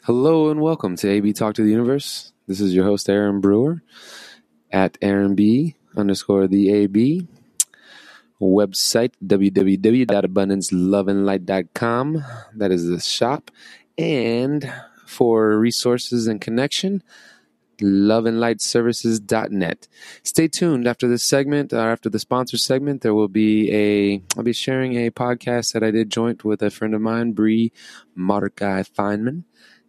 Hello and welcome to AB Talk to the Universe. This is your host, Aaron Brewer, at AaronB_the website, www.abundanceloveandlight.com. That is the shop. And for resources and connection, loveandlightservices.net. Stay tuned after this segment, or after the sponsor segment. I'll be sharing a podcast that I did joint with a friend of mine, Marki.One,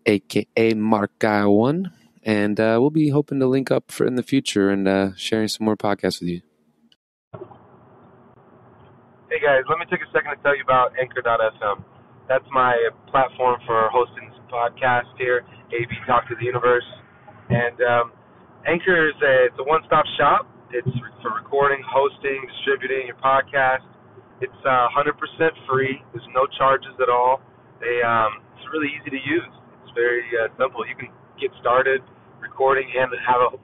aka Marki.One, and we'll be hoping to link up in the future and sharing some more podcasts with you. Hey guys, let me take a second to tell you about Anchor.fm. That's my platform for hosting this podcast here, AB Talk to the Universe. And Anchor it's a one-stop shop. It's for recording, hosting, distributing your podcast. It's 100% free. There's no charges at all. It's really easy to use. It's very simple. You can get started recording and have a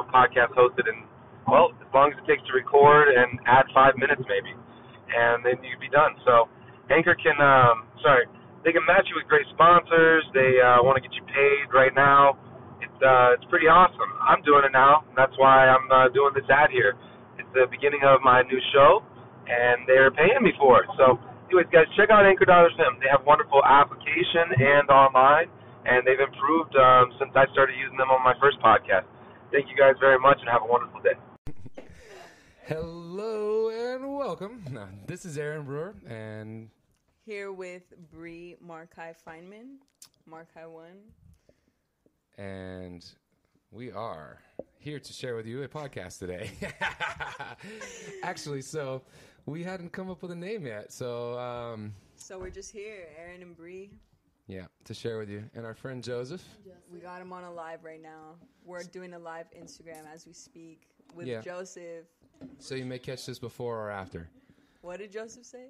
podcast hosted in, well, as long as it takes to record and add 5 minutes maybe, and then you'd be done. So Anchor they can match you with great sponsors. They want to get you paid right now. It's pretty awesome. I'm doing it now, and that's why I'm doing this ad here. It's the beginning of my new show, and they're paying me for it. So anyways, guys, check out Anchor.fm. They have wonderful application and online, and they've improved since I started using them on my first podcast. Thank you guys very much, and have a wonderful day. Hello and welcome. This is Aaron Brewer, and here with Marki.Feynman, Marki.One. And we are here to share with you a podcast today. Actually, so we hadn't come up with a name yet. So we're just here, Aaron and Bree. Yeah, to share with you. And our friend Joseph. We got him on a live right now. We're doing a live Instagram as we speak with Joseph. So you may catch this before or after. What did Joseph say?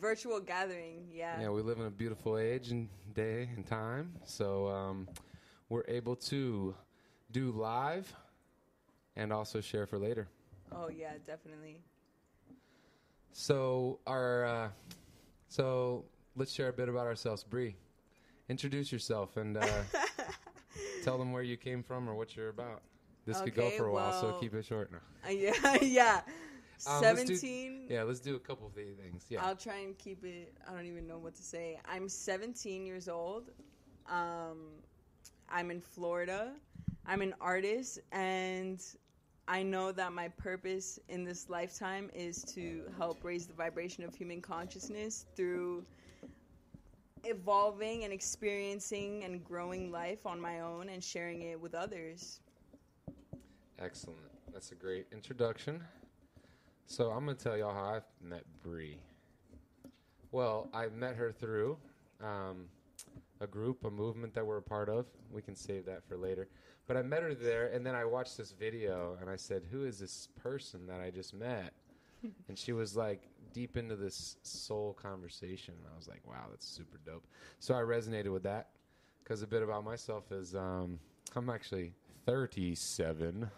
Virtual gathering, yeah. Yeah, we live in a beautiful age and day and time. So we're able to do live and also share for later. Oh, yeah, definitely. So let's share a bit about ourselves. Bree, introduce yourself and tell them where you came from or what you're about. This could go for a while, so keep it short now. Yeah. 17. Let's do a couple of these things. Yeah. I'll try and keep it. I don't even know what to say. I'm 17 years old. I'm in Florida. I'm an artist, and I know that my purpose in this lifetime is to help raise the vibration of human consciousness through evolving and experiencing and growing life on my own and sharing it with others. Excellent. That's a great introduction. So I'm going to tell y'all how I met Bree. Well, I met her through a movement that we're a part of. We can save that for later. But I met her there, and then I watched this video, and I said, who is this person that I just met? And she was like deep into this soul conversation. And I was like, wow, that's super dope. So I resonated with that, because a bit about myself is I'm actually 37.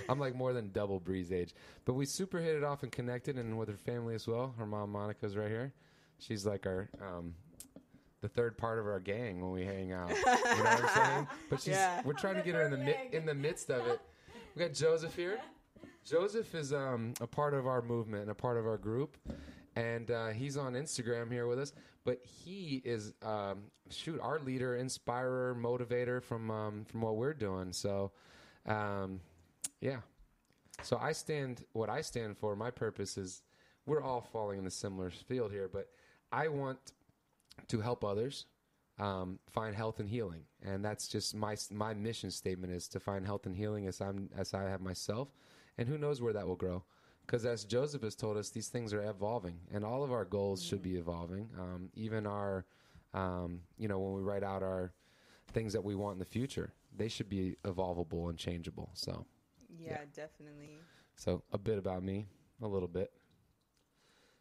I'm like more than double Bree's age. But we super hit it off and connected, and with her family as well. Her mom, Monica's right here. She's like our the third part of our gang when we hang out. You know what I'm saying? But we're trying to get her in the midst of it. We got Joseph here. Joseph is a part of our movement and a part of our group. And he's on Instagram here with us. But he is, our leader, inspirer, motivator from what we're doing. So, So what I stand for, my purpose is, we're all falling in a similar field here, but I want to help others find health and healing. And that's just my mission statement, is to find health and healing as I have myself. And who knows where that will grow. Because as Joseph has told us, these things are evolving, and all of our goals should be evolving. Even our, when we write out our things that we want in the future, they should be evolvable and changeable. So, yeah, definitely. So a bit about me, a little bit.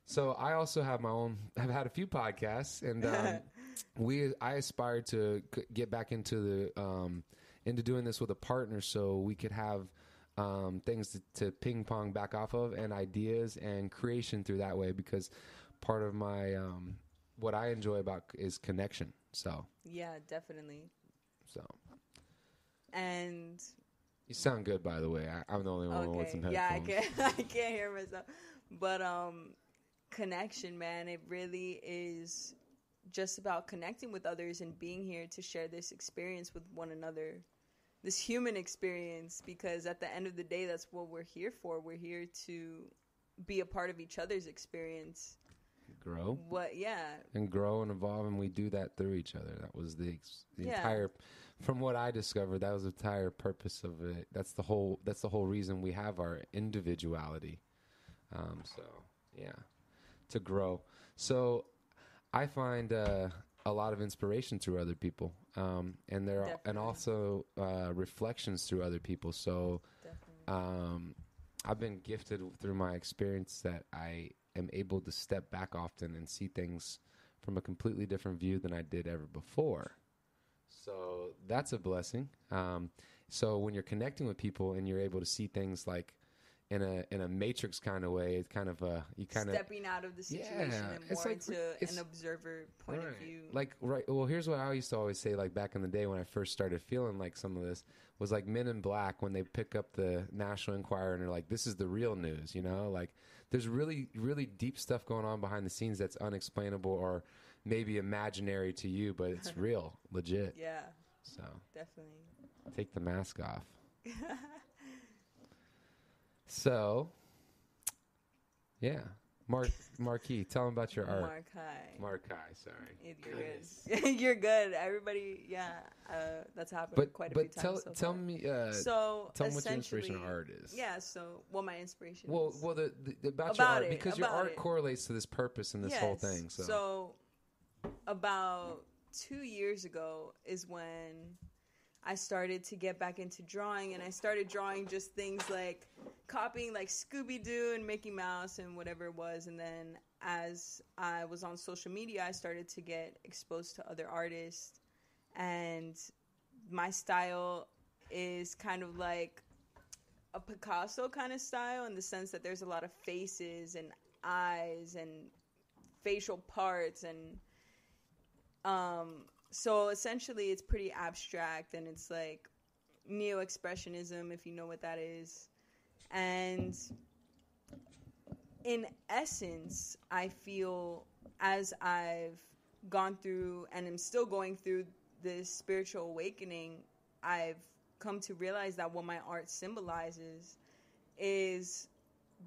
So I also have I've had a few podcasts, and I aspire to get back into doing this with a partner, so we could have things to ping pong back off of, and ideas and creation through that way, because part of my what I enjoy about is connection. So Yeah, definitely. so And you sound good, by the way. I'm the only one with some headphones. yeah, I can't hear myself. But connection, man, it really is just about connecting with others and being here to share this experience with one another, this human experience, because at the end of the day, that's what we're here for. We're here to be a part of each other's experience. Grow. Yeah. And grow and evolve, and we do that through each other. That was the entire, from what I discovered, that was the entire purpose of it. That's the whole reason we have our individuality. So yeah, to grow. So I find a lot of inspiration through other people, and and also reflections through other people. So I've been gifted through my experience that I am able to step back often and see things from a completely different view than I did ever before. So that's a blessing. So when you're connecting with people and you're able to see things like in a matrix kind of way, it's kind of you kind of stepping out of the situation and more into an observer point of view. Well, here's what I used to always say, like back in the day when I first started feeling like some of this was like Men in Black when they pick up the National Enquirer and they're like, this is the real news, you know? Like there's really, really deep stuff going on behind the scenes that's unexplainable or maybe imaginary to you, but it's real, legit. Yeah. So definitely. Take the mask off. So, yeah. Marki, tell them about your art. Marki, sorry. You're good. You're good. Everybody, that's happened quite a few times. Tell me tell them what your inspirational art is. Yeah, so what my inspiration is. Well, about your art, because your art correlates to this purpose and this whole thing. So, about 2 years ago is when I started to get back into drawing, and I started drawing just things like copying like Scooby-Doo and Mickey Mouse and whatever it was. And then as I was on social media, I started to get exposed to other artists, and my style is kind of like a Picasso kind of style in the sense that there's a lot of faces and eyes and facial parts and so essentially it's pretty abstract, and it's like neo-expressionism, if you know what that is. And in essence, I feel as I've gone through and am still going through this spiritual awakening, I've come to realize that what my art symbolizes is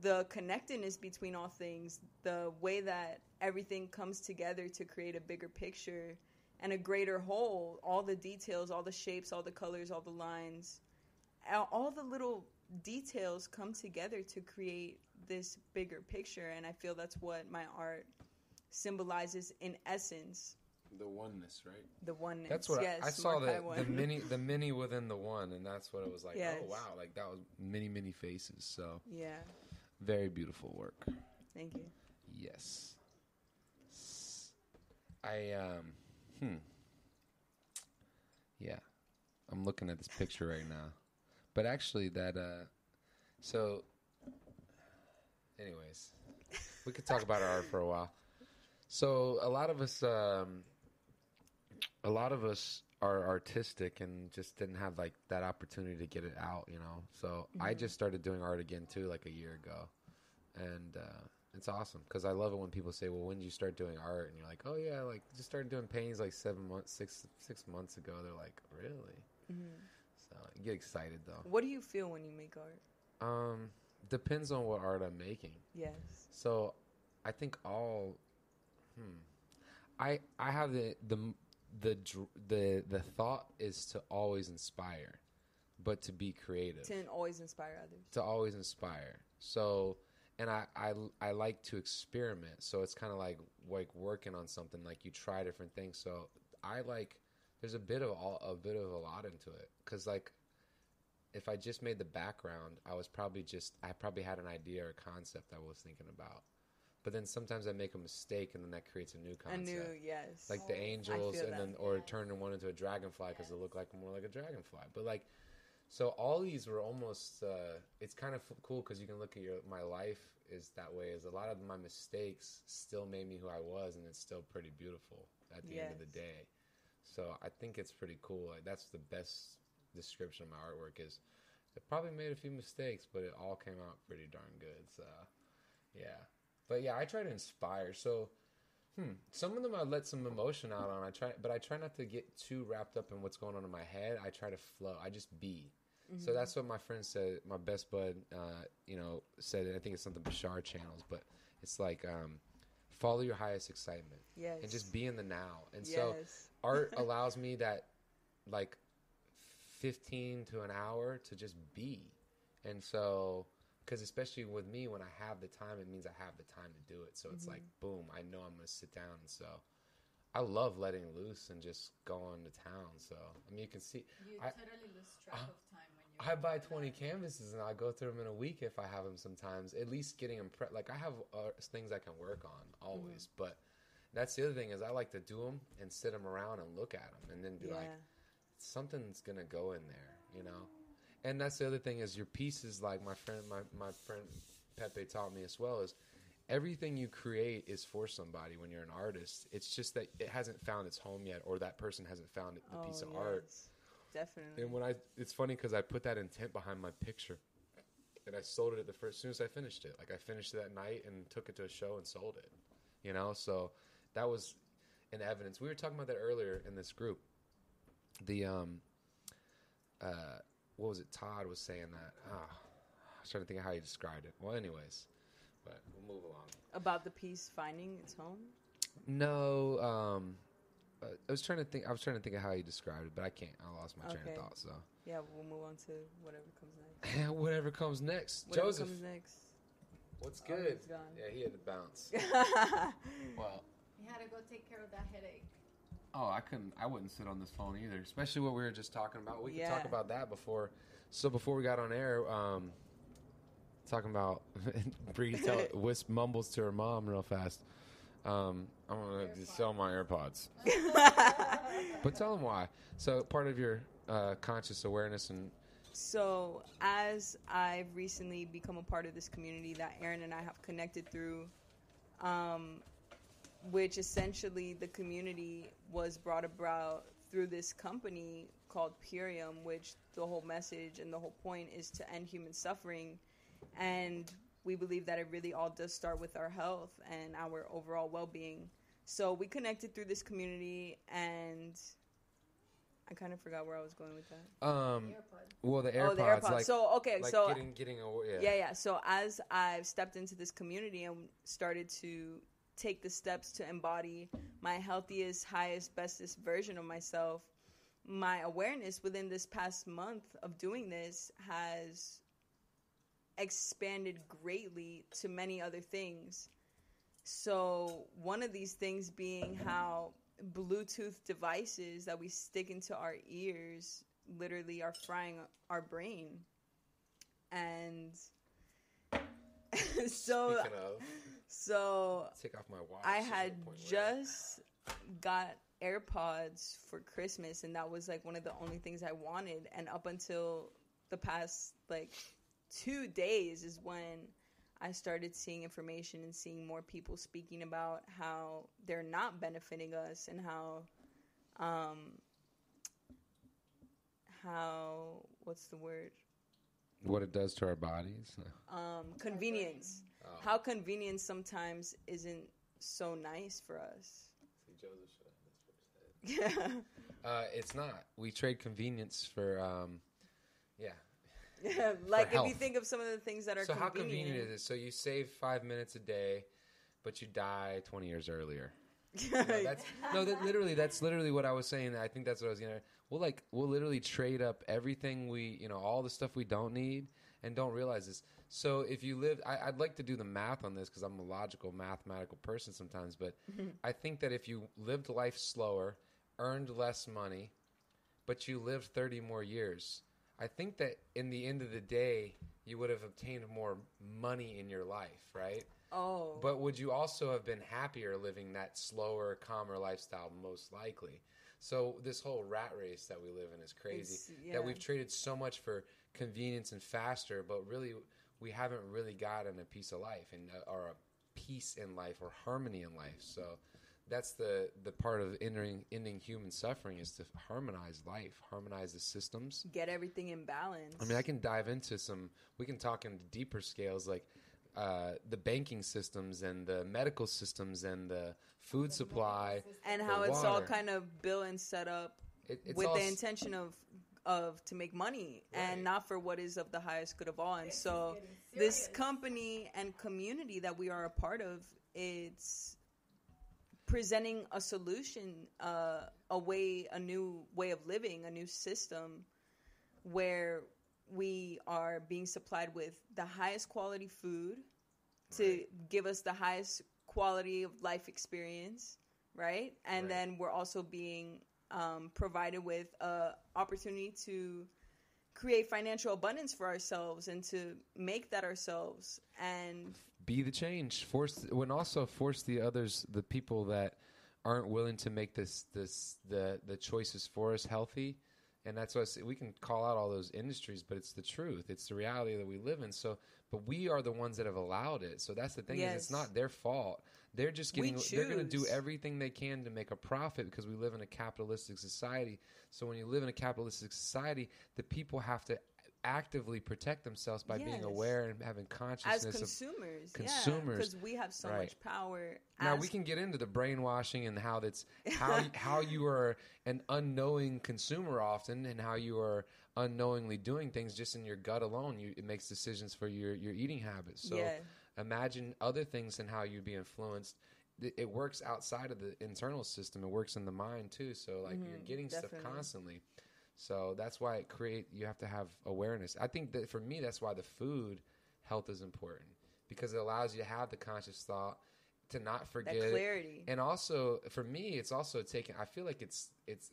the connectedness between all things, the way that everything comes together to create a bigger picture and a greater whole, all the details, all the shapes, all the colors, all the lines, all the little details come together to create this bigger picture. And I feel that's what my art symbolizes in essence. The oneness, right? The oneness. That's what yes, I saw. The many within the one, and that's what it was like. Yes. Oh wow, like that was many faces. So yeah, very beautiful work. Thank you. Yes. Yeah, I'm looking at this picture right now, but actually so anyways, we could talk about our art for a while. So a lot of us are artistic and just didn't have like that opportunity to get it out, you know. So I just started doing art again too, like a year ago, and it's awesome because I love it when people say, well, when did you start doing art? And you're like, oh yeah, like just started doing paintings like 6 months ago. They're like, really? So you get excited though. What do you feel when you make art? Depends on what art I'm making. Yes. So I think I have the thought is to always inspire, but to be creative. To always inspire others. To always inspire. So, and I like to experiment. So it's kind of like working on something. Like you try different things. So there's a bit of a lot into it. Cause like, if I just made the background, I probably had an idea or a concept I was thinking about. But then sometimes I make a mistake, and then that creates a new concept. Yes. Like the angels, or turning one into a dragonfly because it looked more like a dragonfly. But like, so all these were almost. It's kind of cool because you can look at my life is that way. Is a lot of my mistakes still made me who I was, and it's still pretty beautiful at the end of the day. So I think it's pretty cool. Like, that's the best description of my artwork is. I probably made a few mistakes, but it all came out pretty darn good. So, yeah. But yeah, I try to inspire. So, some of them I let some emotion out on. But I try not to get too wrapped up in what's going on in my head. I try to flow. I just be. Mm-hmm. So that's what my friend said. My best bud, said. And I think it's something Bashar channels, but it's like follow your highest excitement. Yes. And just be in the now. And so art allows me that, like, 15 to an hour to just be. And so, because especially with me, when I have the time, it means I have the time to do it. So it's like, boom, I know I'm going to sit down. And so I love letting loose and just going to town. So, I mean, you can see. You totally lose track of time when you I buy 20 canvases and I go through them in a week if I have them sometimes. At least getting them like, I have things I can work on always. But that's the other thing is I like to do them and sit them around and look at them and then be like, something's gonna go in there, and that's the other thing is your pieces. Like my friend Pepe taught me as well, is everything you create is for somebody. When you're an artist, it's just that it hasn't found its home yet, or that person hasn't found the piece of art. Definitely. And it's funny because I put that intent behind my picture, and I sold it as soon as I finished it. Like I finished it that night and took it to a show and sold it. So that was an evidence. We were talking about that earlier in this group. The what was it? Todd was saying that. I was trying to think of how he described it. Well, anyways, but we'll move along. About the piece finding its home? No, I was trying to think of how he described it, but I can't. I lost my train of thought. So yeah, we'll move on to whatever comes next. Whatever comes next. Whatever Joseph comes next. What's good? He's gone. Yeah, he had to bounce. Well, he had to go take care of that headache. Oh, I wouldn't sit on this phone either, especially what we were just talking about. We could talk about that before. So before we got on air, talking about Bree mumbles to her mom real fast. I'm going to sell my AirPods. But tell them why. So part of your conscious awareness and... So as I've recently become a part of this community that Aaron and I have connected through, which essentially the community was brought about through this company called Purium, which the whole message and the whole point is to end human suffering. And we believe that it really all does start with our health and our overall well-being. So we connected through this community, and I kind of forgot where I was going with that. Well, the AirPods. Oh, the AirPods. Like, so, okay. like so getting away. Yeah. So as I've stepped into this community and started to take the steps to embody my healthiest, highest, bestest version of myself, my awareness within this past month of doing this has expanded greatly to many other things. So one of these things being how Bluetooth devices that we stick into our ears literally are frying our brain. And so take off my watch. I had just got AirPods for Christmas, and that was like one of the only things I wanted. And up until the past like 2 days is when I started seeing information and seeing more people speaking about how they're not benefiting us and how what's the word? What it does to our bodies? Convenience. Oh. How convenience sometimes isn't so nice for us. See, Joseph should have this first. Yeah. It's not. We trade convenience for, Yeah, like if you think of some of the things that are convenient. So how convenient is it? So you save 5 minutes a day, but you die 20 years earlier. That's literally what I was saying. I think that's what I was gonna. We'll literally trade up everything all the stuff we don't need and don't realize this. So if you live, I'd like to do the math on this because I'm a logical, mathematical person sometimes. But I think that if you lived life slower, earned less money, but you lived 30 more years, I think that in the end of the day, you would have obtained more money in your life, right? Oh. But would you also have been happier living that slower, calmer lifestyle, most likely? So this whole rat race that we live in is crazy. That we've traded so much for convenience and faster, but really we haven't really gotten a piece of life or a peace in life or harmony in life. So that's the part of ending human suffering is to harmonize life, harmonize the systems. Get everything in balance. I mean, I can dive into we can talk into deeper scales like the banking systems and the medical systems and the food supply. And how it's all kind of built and set up with the intention of to make money and not for what is of the highest good of all. And so this company and community that we are a part of, it's presenting a solution, a new way of living, a new system where we are being supplied with the highest quality food to give us the highest quality of life experience, right? And then we're also being provided with an opportunity to create financial abundance for ourselves and to make that ourselves and be the change. Force the others, the people that aren't willing to make the choices for us healthy. And that's why we can call out all those industries, but it's the truth. It's the reality that we live in. So, but we are the ones that have allowed it. So that's the thing is it's not their fault. They're just they're going to do everything they can to make a profit because we live in a capitalistic society. So when you live in a capitalistic society, the people have to actively protect themselves by being aware and having consciousness as consumers. Because we have so much power. Now we can get into the brainwashing and how you are an unknowing consumer often, and how you are unknowingly doing things just in your gut alone. It makes decisions for your eating habits. So imagine other things and how you'd be influenced. It works outside of the internal system. It works in the mind too. So like you're getting stuff constantly. So that's why you have to have awareness. I think that for me, that's why the food health is important, because it allows you to have the conscious thought, to not forget that clarity. And also for me, it's also I feel like it's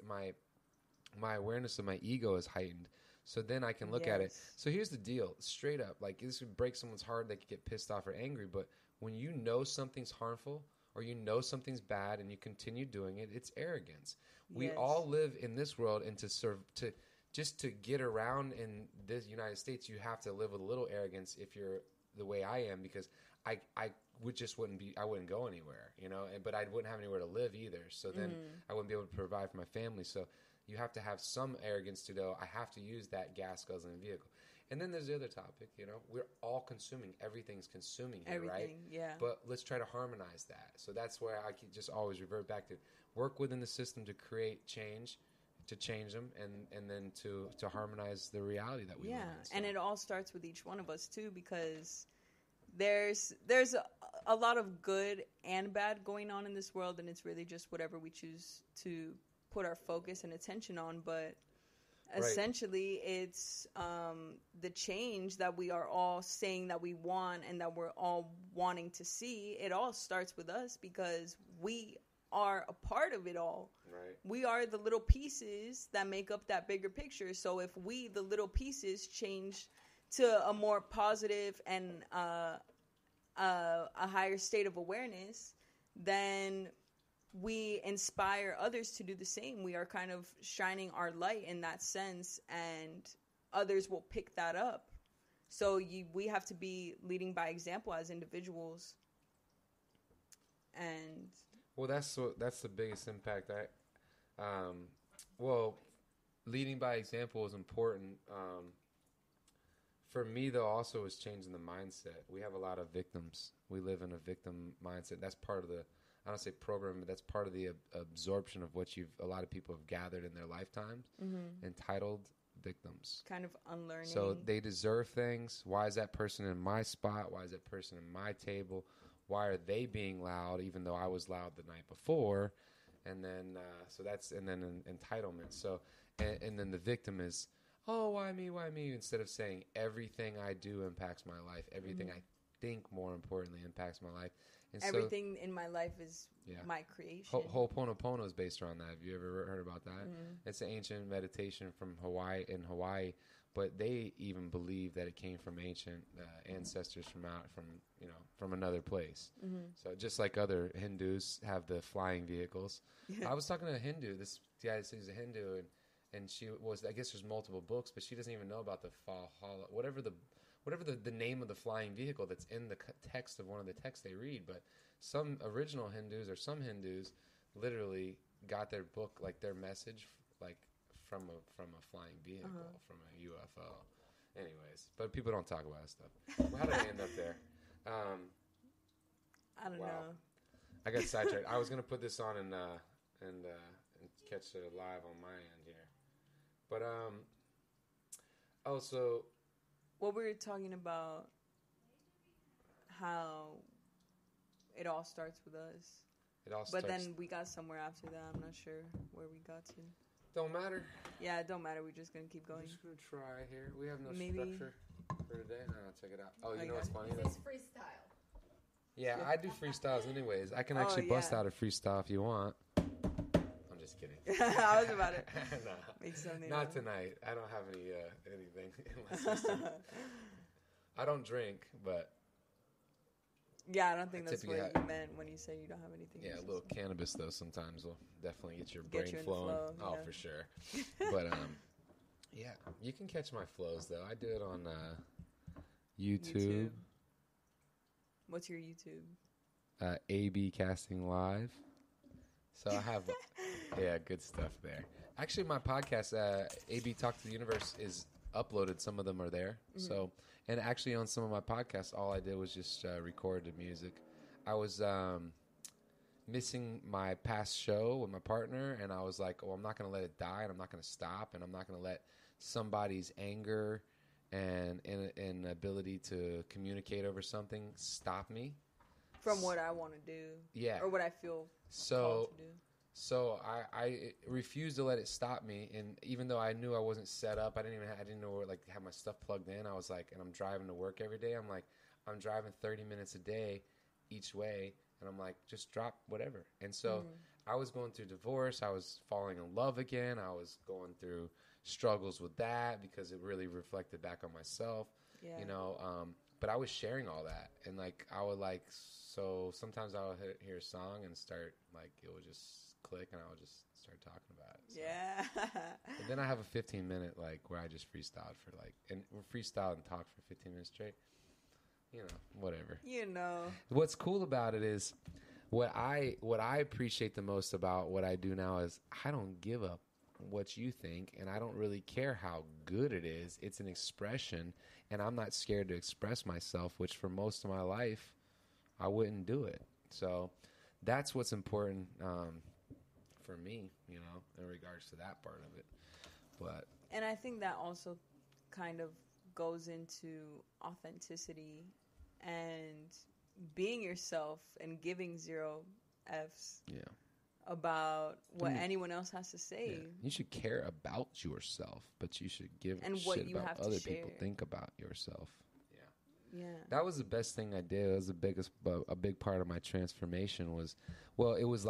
my awareness of my ego is heightened. So then I can look at it. So here's the deal, straight up, like this would break someone's heart. They could get pissed off or angry. But when you know something's harmful or you know something's bad and you continue doing it, it's arrogance. We all live in this world, and to get around in this United States, you have to live with a little arrogance if you're the way I am, because I wouldn't go anywhere, but I wouldn't have anywhere to live either. So then I wouldn't be able to provide for my family. So you have to have some arrogance to know I have to use that gas guzzling vehicle. And then there's the other topic, we're all consuming. Everything's consuming here, right? Yeah. But let's try to harmonize that. So that's where I can just always revert back to work within the system to create change, to change them, and then to harmonize the reality that we live in. So. And it all starts with each one of us too, because there's a lot of good and bad going on in this world, and it's really just whatever we choose to put our focus and attention on. But essentially, it's the change that we are all saying that we want and that we're all wanting to see. It all starts with us, because we are a part of it all. Right. We are the little pieces that make up that bigger picture. So if we, the little pieces, change to a more positive and a higher state of awareness, then we inspire others to do the same. We are kind of shining our light in that sense, and others will pick that up. So we have to be leading by example as individuals. And well, that's the biggest impact. Leading by example is important. For me, though, also is changing the mindset. We have a lot of victims. We live in a victim mindset. That's part of the, I don't say program, but that's part of the absorption of what a lot of people have gathered in their lifetimes, entitled victims. Kind of unlearning. So they deserve things. Why is that person in my spot? Why is that person in my table? Why are they being loud even though I was loud the night before? And then entitlement. So and then the victim is, oh, why me? Why me? Instead of saying everything I do impacts my life. Everything I think, more importantly, impacts my life. And everything in my life is my creation. Ho'oponopono is based around that. Have you ever heard about that? It's an ancient meditation from Hawaii, but they even believe that it came from ancient ancestors from another place. So just like other Hindus have the flying vehicles. I was talking to a Hindu. This guy says he's a Hindu, and she was, I guess there's multiple books, but she doesn't even know about the Valhalla, whatever the name of the flying vehicle that's in the text of one of the texts they read. But some original Hindus or some Hindus literally got their book, like their message, like from a flying vehicle, from a UFO. Anyways, but people don't talk about that stuff. Well, how did I end up there? I don't know. I got sidetracked. I was gonna put this on and catch it live on my end here, but also, what we were talking about, how it all starts with us. But then we got somewhere after that. I'm not sure where we got to. Don't matter. Yeah, it don't matter. We're just gonna keep going. We're just gonna try here. We have no structure for today. No, check it out. Oh, you know what's funny? It's freestyle. Yeah, I do freestyles anyways. I can actually bust out a freestyle if you want. I'm just kidding. I was about it. No, make something not tonight. I don't have anything in my system. I don't drink, but yeah, I don't think that's what you meant when you say you don't have anything. Yeah, a little cannabis though sometimes will definitely get your brain flowing. Oh, for sure. But yeah, you can catch my flows though. I do it on YouTube. What's your YouTube? AB Casting Live. So I have, good stuff there. Actually, my podcast, AB Talk to the Universe, is uploaded. Some of them are there. Mm-hmm. So, and actually on some of my podcasts, all I did was just record the music. I was missing my past show with my partner, and I was like, I'm not going to let it die, and I'm not going to stop, and I'm not going to let somebody's anger and ability to communicate over something stop me from what I want to do, or what I feel called to do. So I refused to let it stop me, and even though I knew I wasn't set up, I didn't know where have my stuff plugged in. I was like, and I'm driving to work every day. I'm driving 30 minutes a day each way, and I'm like, just drop whatever. And so I was going through divorce. I was falling in love again. I was going through struggles with that because it really reflected back on myself, but I was sharing all that, and I would so sometimes I would hear a song and start it would just click, and I would just start talking about it. So. Yeah. And then I have a 15-minute where I just freestyled for and freestyled and talked for 15 minutes straight. Whatever. What's cool about it is what I appreciate the most about what I do now is I don't give up what you think, and I don't really care how good it is. It's an expression, and I'm not scared to express myself, which for most of my life I wouldn't do it. So that's what's important for me, in regards to that part of it. And I think that also kind of goes into authenticity and being yourself and giving 0 Fs. Yeah. About what anyone else has to say. Yeah. You should care about yourself, but you should give a shit about other people think about yourself. Yeah. That was the best thing I did. It was a big part of my transformation was, it was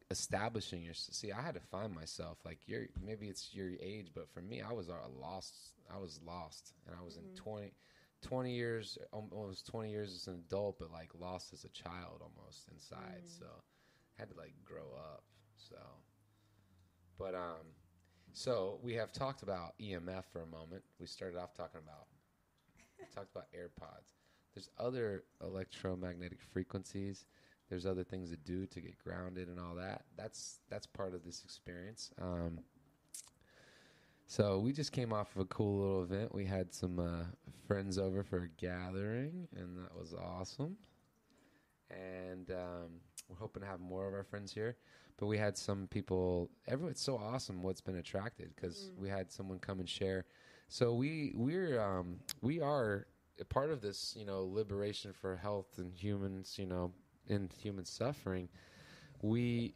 establishing yourself. See, I had to find myself. Maybe it's your age, but for me, I was lost. I was lost, and I was in 20 years, almost 20 years as an adult, but lost as a child almost inside. So. Had to grow up, so we have talked about EMF for a moment. We started off talked about AirPods. There's other electromagnetic frequencies. There's other things to do to get grounded and all that. That's part of this experience. So we just came off of a cool little event. We had some friends over for a gathering, and that was awesome. And we're hoping to have more of our friends here. But we had some people. It's so awesome what's been attracted because we had someone come and share. So we are a part of this, liberation for health and humans, in human suffering. Des,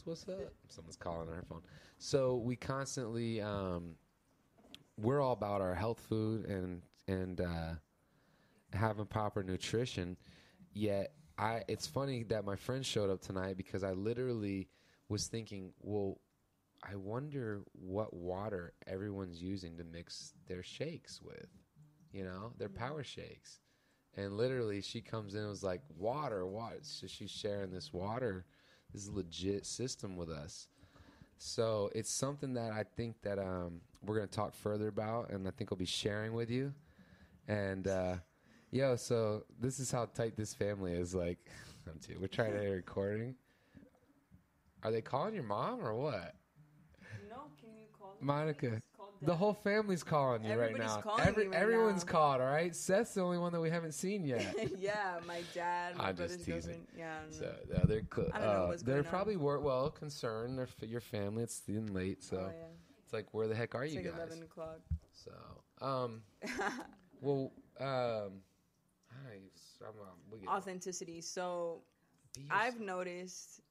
what's up? Someone's calling on her phone. So we constantly, we're all about our health food and having proper nutrition. Yet it's funny that my friend showed up tonight because I literally was thinking, I wonder what water everyone's using to mix their shakes with, their power shakes. And literally she comes in and was like, water. So she's sharing this water, this legit system with us. So it's something that I think that we're going to talk further about, and I think I'll be sharing with you. And, so this is how tight this family is. Like, we're trying to recording. Are they calling your mom or what? No, can you call them? Monica, the whole family's calling you right now. Everyone's called, all right? Seth's the only one that we haven't seen yet. Yeah, my dad, my I'm brother's just teasing. girlfriend. Yeah, I don't know. So they're I don't know what's they're going on. probably concerned. They're your family. It's getting late, so it's like, where the heck are you like guys? 11 o'clock. So, well, authenticity. So I've noticed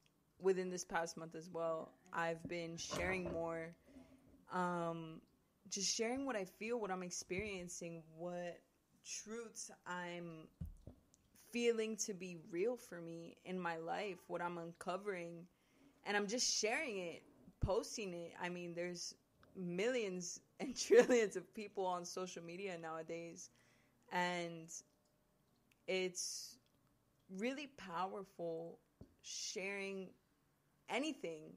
within this past month as well, I've been sharing more, just sharing what I feel, what I'm experiencing, what truths I'm feeling to be real for me in my life, what I'm uncovering, and I'm just sharing it, posting it. I mean, there's millions and trillions of people on social media nowadays, and it's really powerful sharing anything.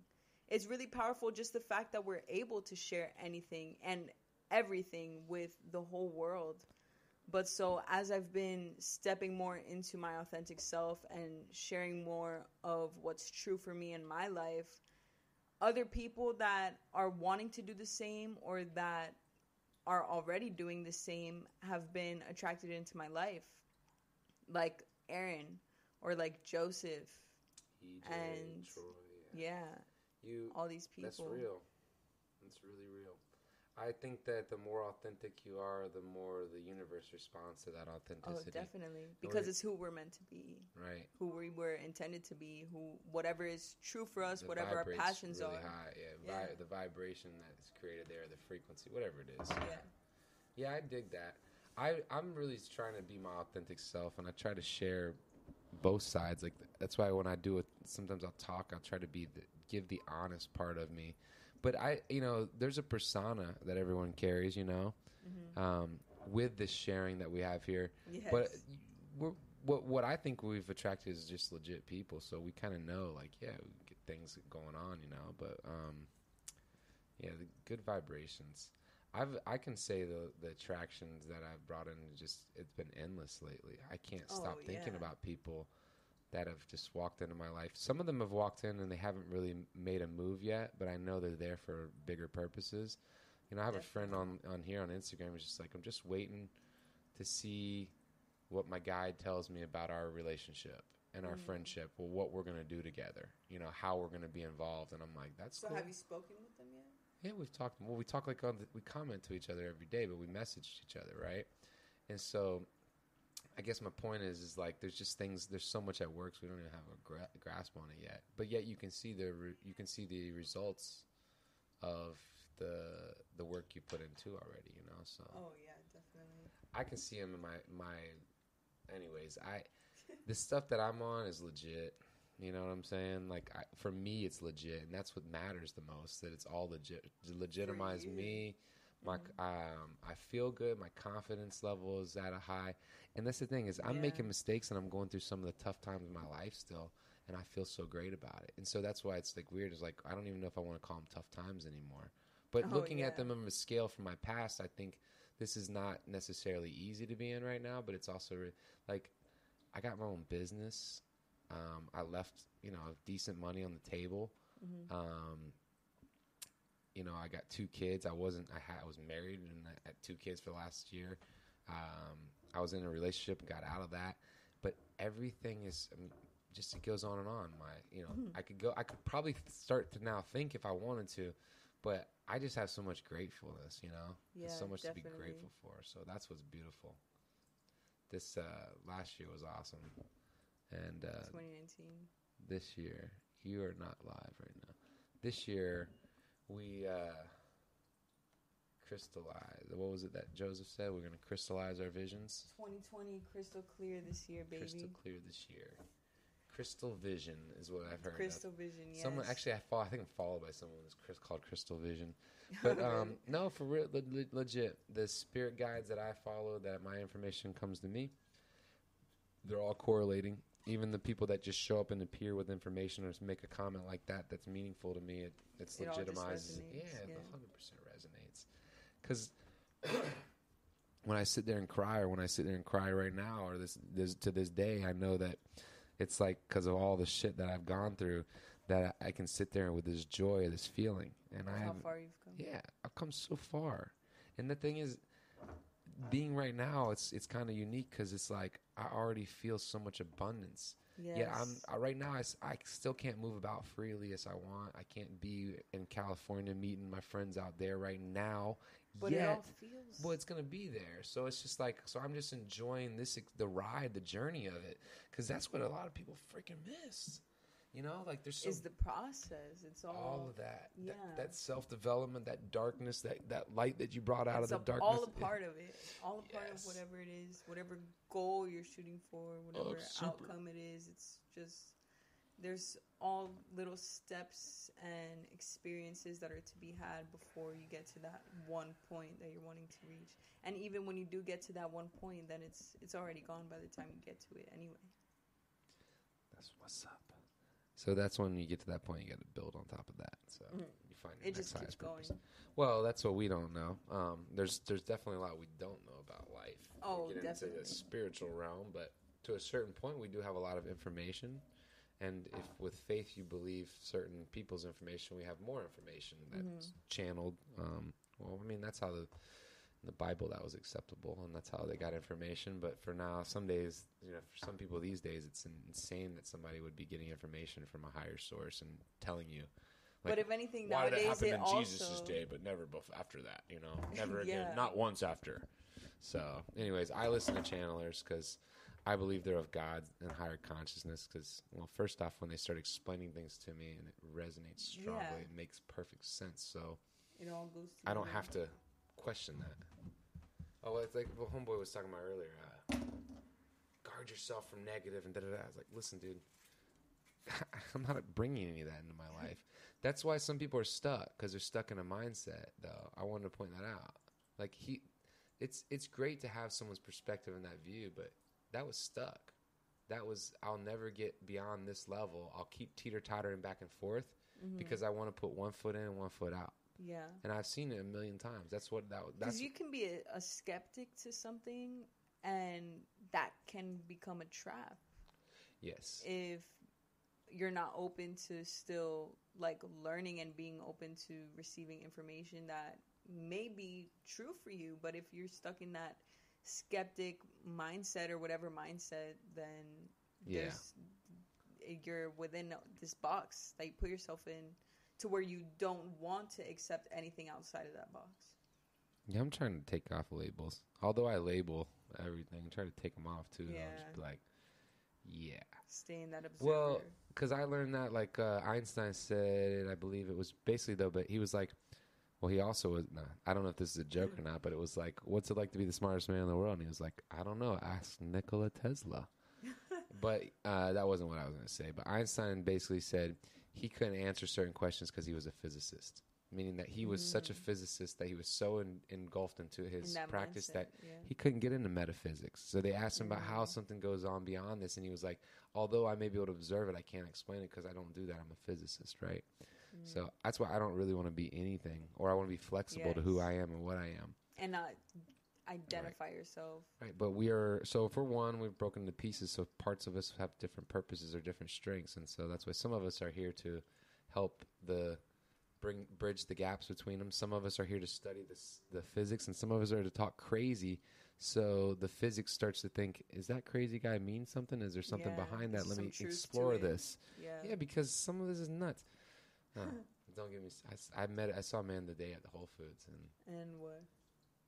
It's really powerful, just the fact that we're able to share anything and everything with the whole world. But so as I've been stepping more into my authentic self and sharing more of what's true for me in my life, other people that are wanting to do the same or that are already doing the same have been attracted into my life, like Aaron or like Joseph, EJ, and Troy, all these people. That's real. That's really real. I think that the more authentic you are, the more the universe responds to that authenticity. Oh, definitely. Because it's who we're meant to be. Right. Who we were intended to be. Whatever is true for us, whatever our passions really are. High. Yeah. The vibration that's created there, the frequency, whatever it is. Yeah. Yeah, I dig that. I'm really trying to be my authentic self, and I try to share both sides. Like, that's why when I do it, sometimes I'll try to give the honest part of me. But there's a persona that everyone carries, with this sharing that we have here. Yes. But what I think we've attracted is just legit people. So we kind of know, like, we get things going on, But the good vibrations. I can say the attractions that I've brought in, it's been endless lately. I can't stop thinking about people that have just walked into my life. Some of them have walked in and they haven't really made a move yet, but I know they're there for bigger purposes. I have a friend on here on Instagram who's just like, I'm just waiting to see what my guide tells me about our relationship and our friendship, what we're going to do together, how we're going to be involved. And I'm like, that's so cool. Have you spoken with them yet? Yeah, we've talked. Well, we talk we comment to each other every day, but we message each other, right? And so I guess my point is like there's just things. There's so much at work, so we don't even have a grasp on it yet. But yet you can see the results of the work you put into already. So. Oh yeah, definitely. I can see them in my. Anyways, the stuff that I'm on is legit. You know what I'm saying? Like, for me, it's legit, and that's what matters the most. That it's all legit, legitimize me. I feel good. My confidence level is at a high, and that's the thing is I'm making mistakes, and I'm going through some of the tough times in my life still, and I feel so great about it. And so that's why it's like weird. It's like I don't even know if I want to call them tough times anymore. But looking at them on a scale from my past, I think this is not necessarily easy to be in right now. But it's also like I got my own business. I left, decent money on the table. I got 2 kids. I was married and I had 2 kids for the last year. I was in a relationship and got out of that. But everything is it goes on and on. I could probably start to now think if I wanted to, but I just have so much gratefulness, There's so much definitely. To be grateful for. So that's what's beautiful. This last year was awesome. And 2019. This year, you are not live right now. This year, we crystallized. What was it that Joseph said? We're going to crystallize our visions. 2020, crystal clear this year, baby. Crystal clear this year. Crystal vision is what I've heard. Crystal vision, yes. Someone actually, I think I'm followed by someone who's called Crystal Vision. But no, for real, legit. The spirit guides that I follow, that my information comes to me. They're all correlating. even the people that just show up and appear with information or make a comment like that that's meaningful to me, it's legitimizes. Yeah, it 100% resonates. Because when I sit there and cry, or when I sit there and cry right now, or this to this day, I know that it's like because of all the shit that I've gone through, that I can sit there with this joy, this feeling. And how far you've come. Yeah, I've come so far. And the thing is, being right now, it's kind of unique because it's like I already feel so much abundance. Yes. Yeah, right now I still can't move about freely as I want. I can't be in California meeting my friends out there right now. But it all feels. Well, it's gonna be there. So it's just like, so I'm just enjoying the ride, the journey of it, because that's what a lot of people freaking miss. You know, like there's so... It's the process. It's all of that. Yeah. That self-development, that darkness, that light that you brought out of the darkness. All a part of it. All a part of whatever it is, whatever goal you're shooting for, whatever outcome it is. It's just, there's all little steps and experiences that are to be had before you get to that one point that you're wanting to reach. And even when you do get to that one point, then it's already gone by the time you get to it anyway. That's what's up. So that's when you get to that point, you got to build on top of that. So you find your next highest purpose. Well, that's what we don't know. There's definitely a lot we don't know about life. Oh, we get definitely. into the spiritual realm, but to a certain point, we do have a lot of information. And if with faith you believe certain people's information, we have more information that's channeled. Well, I mean, that's how the Bible, that was acceptable, and that's how they got information. But for now, some days, you know, for some people these days, it's insane that somebody would be getting information from a higher source and telling you. Like, but if anything, why nowadays did it happen in Jesus' day, but never after that, you know? Never again. Not once after. So, anyways, I listen to channelers because I believe they're of God and higher consciousness because, well, first off, when they start explaining things to me and it resonates strongly, it makes perfect sense. So it all goes together. I don't have to question that. Oh, well, it's like what Homeboy was talking about earlier. Guard yourself from negative and da-da-da. I was like, listen, dude, I'm not bringing any of that into my life. That's why some people are stuck, because they're stuck in a mindset, though. I wanted to point that out. Like, it's great to have someone's perspective in that view, but that was stuck. That was, I'll never get beyond this level. I'll keep teeter-tottering back and forth because I want to put one foot in and one foot out. Yeah. And I've seen it a million times. That's because you can be a skeptic to something, and that can become a trap. Yes. If you're not open to still like learning and being open to receiving information that may be true for you, but if you're stuck in that skeptic mindset or whatever mindset, then you're within this box that you put yourself in, to where you don't want to accept anything outside of that box. Yeah, I'm trying to take off labels. Although I label everything, I'm trying to take them off too. Yeah. I'll just be like, stay in that observer. Well, because I learned that, like Einstein said, I believe it was basically though, but he was like, well, he also was, I don't know if this is a joke or not, but it was like, what's it like to be the smartest man in the world? And he was like, I don't know, ask Nikola Tesla. But that wasn't what I was going to say. But Einstein basically said he couldn't answer certain questions because he was a physicist, meaning that he was such a physicist that he was so engulfed into his practice mindset, that he couldn't get into metaphysics. So they asked him about how something goes on beyond this, and he was like, although I may be able to observe it, I can't explain it because I don't do that. I'm a physicist, right? So that's why I don't really want to be anything, or I want to be flexible to who I am and what I am. And not identify yourself. Right, but we are, so for one, we've broken into pieces, so parts of us have different purposes or different strengths, and so that's why some of us are here to help bridge the gaps between them. Some of us are here to study the physics, and some of us are to talk crazy, so the physics starts to think, is that crazy guy mean something? Is there something behind that? Let me explore this. Yeah, because some of this is nuts. Don't get me. I saw a man today at the Whole Foods, and what?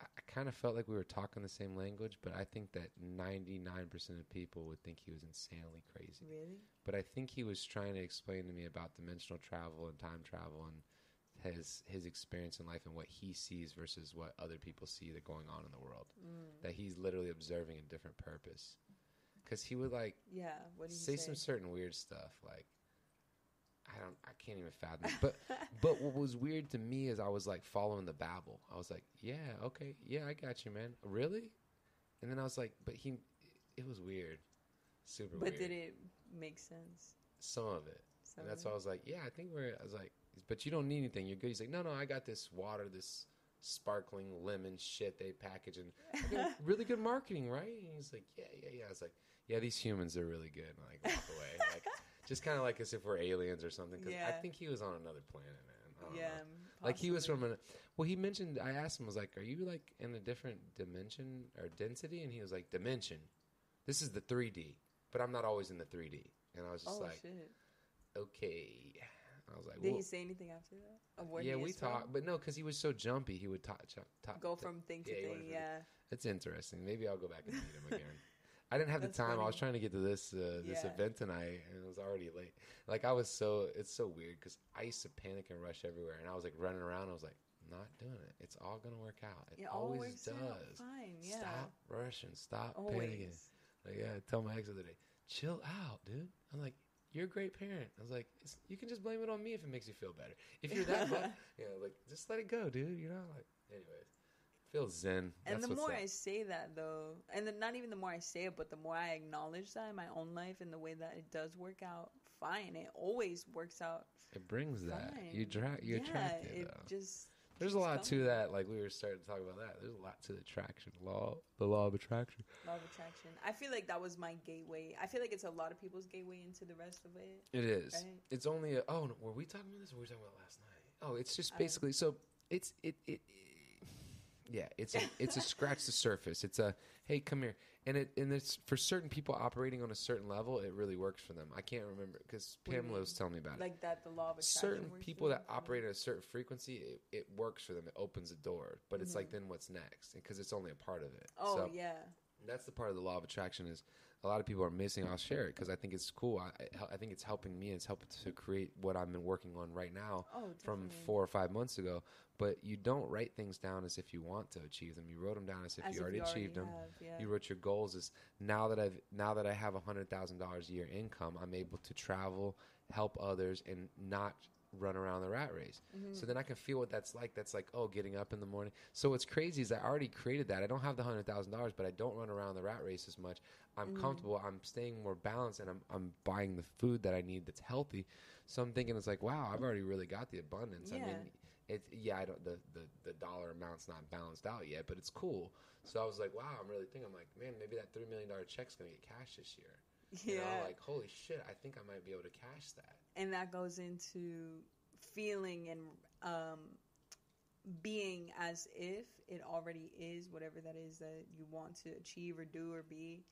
I kind of felt like we were talking the same language, but I think that 99% of people would think he was insanely crazy. Really? But I think he was trying to explain to me about dimensional travel and time travel and his experience in life and what he sees versus what other people see that going on in the world. That he's literally observing a different purpose. Because he would what did say some certain weird stuff like, I can't even fathom it. But what was weird to me is I was like following the babble. I was like, yeah, okay, yeah, I got you, man. Really? And then I was like, but it was weird. Super But weird. did it make sense? Some of it. And that's why I was like, yeah, I think I was like, but you don't need anything. You're good. He's like, no, I got this water, this sparkling lemon shit they package. And I go, really good marketing, right? And he's like, yeah. I was like, yeah, these humans are really good. And I like, walk away. Like, just kind of like as if we're aliens or something. Because I think he was on another planet, man. I don't know. Like he was from he mentioned, I asked him, I was like, are you like in a different dimension or density? And he was like, dimension. This is the 3D, but I'm not always in the 3D. And I was just shit. Okay. I was like, did he say anything after that? Of where he we is from? talked, but no, because he was so jumpy. He would go from thing to thing. Yeah. It's interesting. Maybe I'll go back and meet him again. I didn't have the time. Funny. I was trying to get to this event tonight, and it was already late. Like it's so weird because I used to panic and rush everywhere, and I was like running around. I was like, not doing it. It's all gonna work out. It always does. Fine. Yeah. Stop rushing. Stop always. panicking. Like, I tell my ex the other day, chill out, dude. I'm like, you're a great parent. I was like, you can just blame it on me if it makes you feel better. If you're that, like, just let it go, dude. You know, like, anyways. Feel zen. And the more I say that, though, and not even the more I say it, but the more I acknowledge that in my own life and the way that it does work out fine. It always works out. It brings that. Fine. You attract it, though. There's a lot to that. Like, we were starting to talk about that. There's a lot to the attraction law. The law of attraction. Law of attraction. I feel like that was my gateway. I feel like it's a lot of people's gateway into the rest of it. It is. Right? It's only were we talking about this or were we talking about last night? Oh, it's just basically, so it's a scratch the surface. It's a, hey, come here. And it's for certain people operating on a certain level, it really works for them. I can't remember because Pamela was telling me about it. Like that, the law of attraction. Certain people that operate at a certain frequency, it works for them. It opens the door. But it's like, then what's next? Because it's only a part of it. Oh, so yeah. That's the part of the law of attraction is a lot of people are missing. I'll share it because I think it's cool. I think it's helping me. It's helping to create what I've been working on right now from 4 or 5 months ago. But you don't write things down as if you want to achieve them. You wrote them down as if you already achieved them. You wrote your goals as now that I have $100,000 a year income, I'm able to travel, help others, and not run around the rat race. So then I can feel what that's like. That's like, getting up in the morning. So what's crazy is I already created that. I don't have the $100,000, but I don't run around the rat race as much. I'm comfortable. I'm staying more balanced, and I'm buying the food that I need that's healthy. So I'm thinking it's like, wow, I've already really got the abundance. Yeah. I mean, I don't the dollar amount's not balanced out yet, but it's cool. So I was like, wow, I'm really thinking. I'm like, man, maybe that $3 million check's gonna get cashed this year. You know, like, holy shit, I think I might be able to cash that. And that goes into feeling and being as if it already is, whatever that is that you want to achieve or do or be.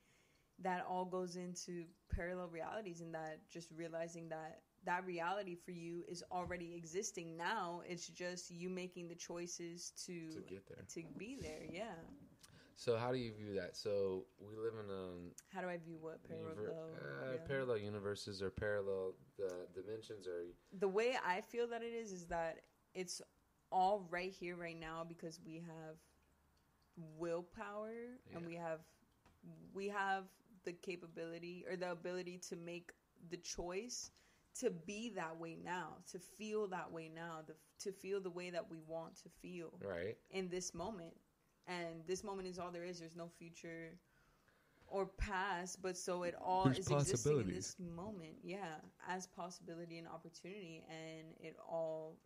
That all goes into parallel realities, and that just realizing that reality for you is already existing now. It's just you making the choices to get there, to be there. Yeah. So how do you view that? So we live in a... How do I view what? Parallel universes or parallel dimensions or... The way I feel that it is that it's all right here, right now, because we have willpower and we have the capability or the ability to make the choice to be that way now, to feel that way now, to feel the way that we want to feel in this moment. And this moment is all there is. There's no future or past, but so it all is existing in this moment. Yeah, as possibility and opportunity, and it all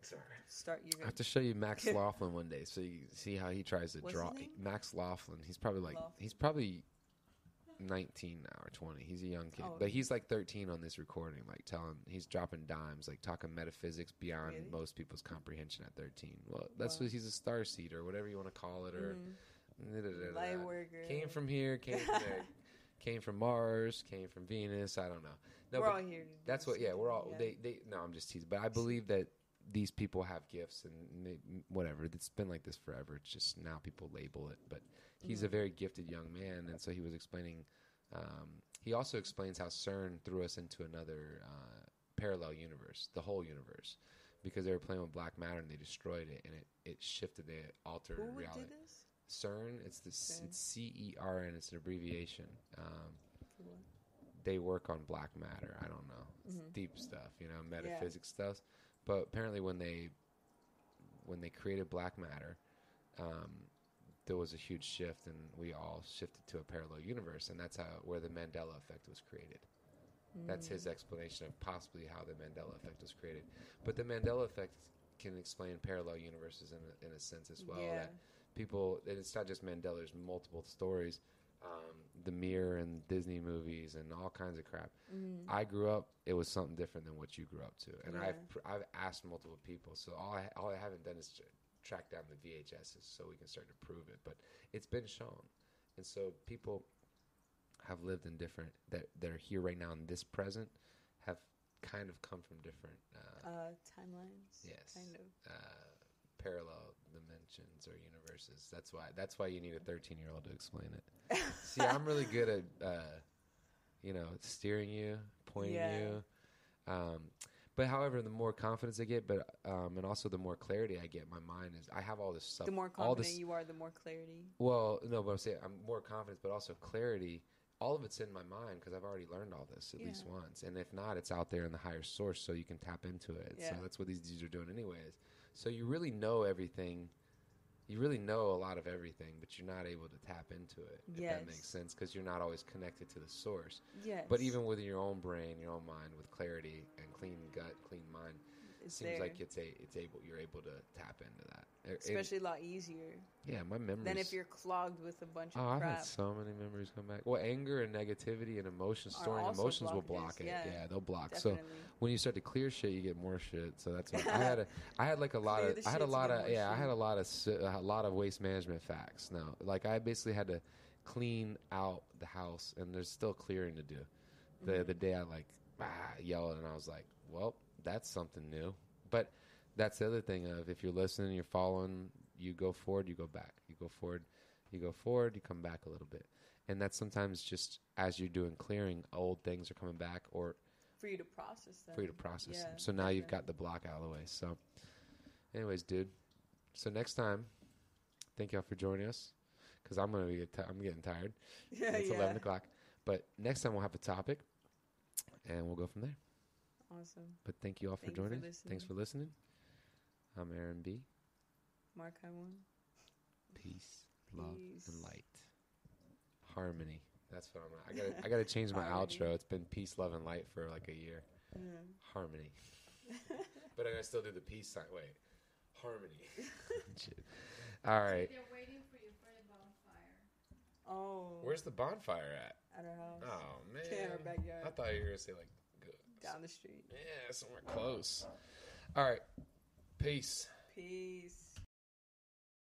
I have to show you Max Laughlin one day, so you see how he tries to draw. Max Laughlin. He's probably 19 now or 20. He's a young kid, but he's like 13 on this recording. Like he's dropping dimes, like talking metaphysics beyond most people's comprehension at 13. Well, that's what he's a star seed or whatever you want to call it, or light worker. Came from here, came from there, came from Mars, came from Venus. I don't know. No, we're all here. That's what. Yeah, we're all. Yeah. They. No, I'm just teasing. But I believe that these people have gifts and whatever. It's been like this forever. It's just now people label it, but. He's a very gifted young man, and so he was explaining. He also explains how CERN threw us into another parallel universe, the whole universe, because they were playing with black matter and they destroyed it, and it shifted, it altered reality. Who did this? CERN. It's CERN. It's an abbreviation. They work on black matter. I don't know. It's deep stuff, metaphysics stuff. But apparently, when they created black matter. there was a huge shift, and we all shifted to a parallel universe, and that's where the Mandela effect was created. That's his explanation of possibly how the Mandela effect was created. But the Mandela effect can explain parallel universes in a sense as well. Yeah. That people, and it's not just Mandela, there's multiple stories. The Mirror and Disney movies and all kinds of crap. I grew up, it was something different than what you grew up to. And I've asked multiple people. So all I haven't done is track down the VHSs so we can start to prove it. But it's been shown. And so people have lived in different, that are here right now in this present, have kind of come from different timelines. Yes. Kind of. Parallel dimensions or universes. That's why you need a 13-year-old to explain it. See, I'm really good at, steering you, pointing you. But however, the more confidence I get, and also the more clarity I get, my mind is, I have all this stuff. The more confident you are, the more clarity. Well, no, but I'm saying I'm more confident, but also clarity. All of it's in my mind because I've already learned all this at least once. And if not, it's out there in the higher source so you can tap into it. Yeah. So that's what these dudes are doing anyways. So you really know everything. You really know a lot of everything, but you're not able to tap into it, if that makes sense, because you're not always connected to the source. Yes. But even with your own brain, your own mind, with clarity and clean gut, clean mind, it seems like you're able to tap into that. Especially a lot easier. Yeah, my memories. Than if you're clogged with a bunch of crap. crap. I've had so many memories come back. Well, anger and negativity and storing emotions will block it. Yeah, they'll block. Definitely. So when you start to clear shit, you get more shit. So that's why I had a lot of waste management facts. Now, like I basically had to clean out the house, and there's still clearing to do. The day I yelled, and I was like, well, that's something new. But that's the other thing of, if you're listening, you're following, you go forward, you go back. You go forward, you come back a little bit. And that's sometimes just as you're doing clearing, old things are coming back, or for you to process them. them. So now you've got the block out of the way. So anyways, dude. So next time, thank y'all for joining us, because I'm getting tired. Yeah, it's 11 o'clock. But next time we'll have a topic, and we'll go from there. Awesome. But thank you all for joining. Thanks for listening. I'm Aaron B. Marki.One. Peace, love, and light. Harmony. That's what I'm at. I gotta change my outro. It's been peace, love, and light for like a year. Harmony. But I gotta still do the peace sign. Wait. Harmony. All right. They're waiting for you for the bonfire. Oh. Where's the bonfire at? At our house. Oh, man. In our backyard. I thought you were gonna say down the street. Yeah, somewhere close. All right. Peace. Peace.